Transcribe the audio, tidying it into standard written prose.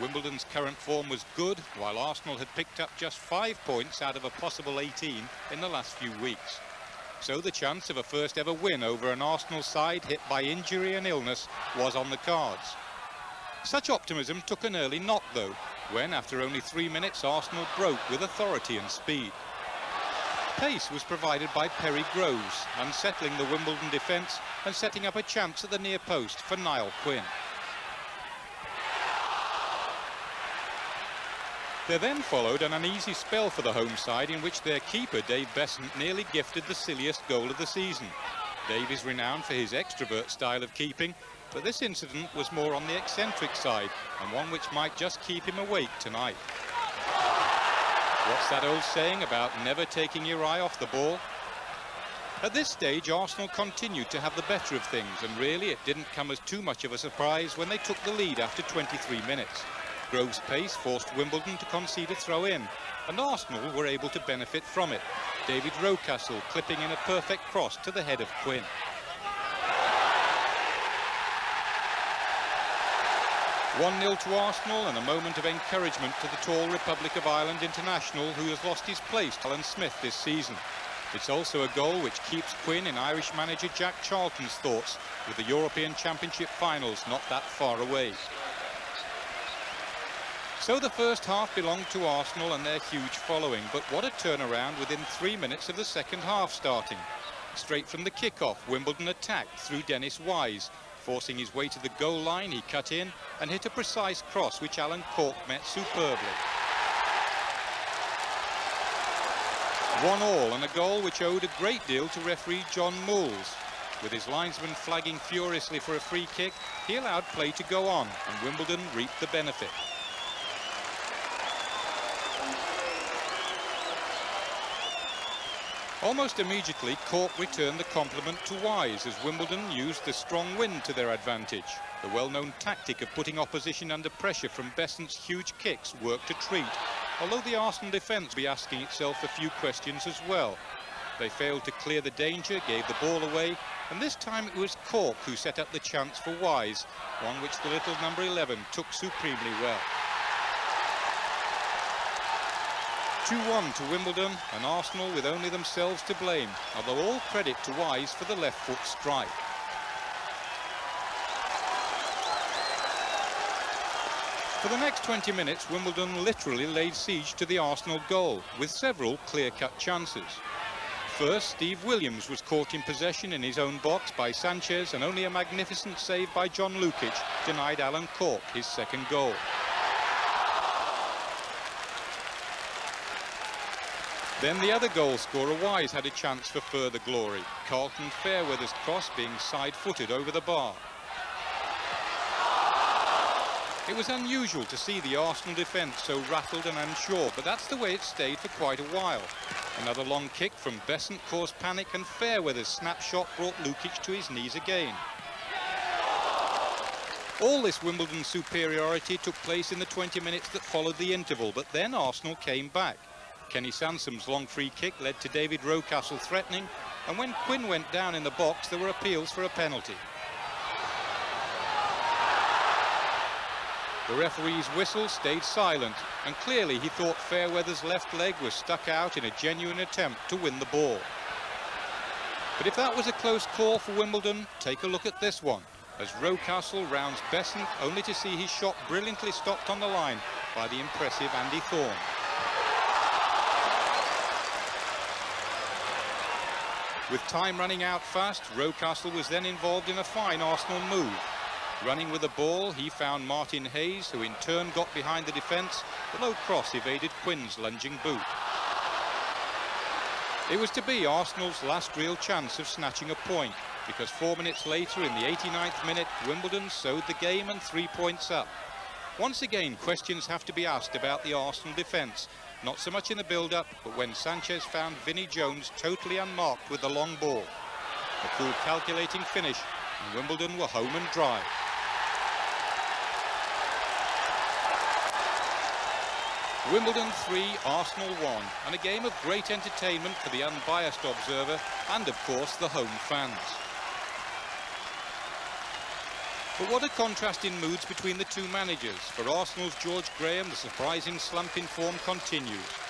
Wimbledon's current form was good, while Arsenal had picked up just 5 points out of a possible 18 in the last few weeks. So the chance of a first ever win over an Arsenal side hit by injury and illness was on the cards. Such optimism took an early knock though, when after only 3 minutes Arsenal broke with authority and speed. Pace was provided by Perry Groves, unsettling the Wimbledon defence and setting up a chance at the near post for Niall Quinn. There then followed an uneasy spell for the home side in which their keeper Dave Besant nearly gifted the silliest goal of the season. Dave is renowned for his extrovert style of keeping, but this incident was more on the eccentric side and one which might just keep him awake tonight. What's that old saying about never taking your eye off the ball? At this stage Arsenal continued to have the better of things, and really it didn't come as too much of a surprise when they took the lead after 23 minutes. Groves' pace forced Wimbledon to concede a throw-in, and Arsenal were able to benefit from it. David Rocastle clipping in a perfect cross to the head of Quinn. "1-0 to Arsenal, and a moment of encouragement to the tall Republic of Ireland international who has lost his place to Alan Smith this season. It's also a goal which keeps Quinn in Irish manager Jack Charlton's thoughts, with the European Championship finals not that far away. So the first half belonged to Arsenal and their huge following, but what a turnaround within 3 minutes of the second half starting. Straight from the kick-off, Wimbledon attacked through Dennis Wise. Forcing his way to the goal line, he cut in and hit a precise cross which Alan Cork met superbly. 1-1 and a goal which owed a great deal to referee John Moores. With his linesman flagging furiously for a free kick, he allowed play to go on and Wimbledon reaped the benefit. Almost immediately, Cork returned the compliment to Wise as Wimbledon used the strong wind to their advantage. The well-known tactic of putting opposition under pressure from Besant's huge kicks worked a treat, although the Arsenal defence be asking itself a few questions as well. They failed to clear the danger, gave the ball away, and this time it was Cork who set up the chance for Wise, one which the little number 11 took supremely well. 2-1 to Wimbledon, and Arsenal with only themselves to blame, although all credit to Wise for the left foot strike. For the next 20 minutes, Wimbledon literally laid siege to the Arsenal goal, with several clear-cut chances. First, Steve Williams was caught in possession in his own box by Sanchez, and only a magnificent save by John Lukic denied Alan Cork his second goal. Then the other goal scorer, Wise, had a chance for further glory. Carlton Fairweather's cross being side-footed over the bar. It was unusual to see the Arsenal defence so rattled and unsure, but that's the way it stayed for quite a while. Another long kick from Besant caused panic, and Fairweather's snapshot brought Lukic to his knees again. All this Wimbledon superiority took place in the 20 minutes that followed the interval, but then Arsenal came back. Kenny Sansom's long free kick led to David Rocastle threatening, and when Quinn went down in the box, there were appeals for a penalty. The referee's whistle stayed silent, and clearly he thought Fairweather's left leg was stuck out in a genuine attempt to win the ball. But if that was a close call for Wimbledon, take a look at this one, as Rocastle rounds Besant, only to see his shot brilliantly stopped on the line by the impressive Andy Thorne. With time running out fast, Rocastle was then involved in a fine Arsenal move. Running with the ball, he found Martin Hayes, who in turn got behind the defence. The low cross evaded Quinn's lunging boot. It was to be Arsenal's last real chance of snatching a point, because 4 minutes later, in the 89th minute, Wimbledon sewed the game and 3 points up. Once again, questions have to be asked about the Arsenal defence. Not so much in the build-up, but when Sanchez found Vinnie Jones totally unmarked with the long ball. A cool calculating finish, and Wimbledon were home and dry. Wimbledon 3, Arsenal 1, and a game of great entertainment for the unbiased observer and, of course, the home fans. But what a contrast in moods between the two managers. For Arsenal's George Graham, the surprising slump in form continues.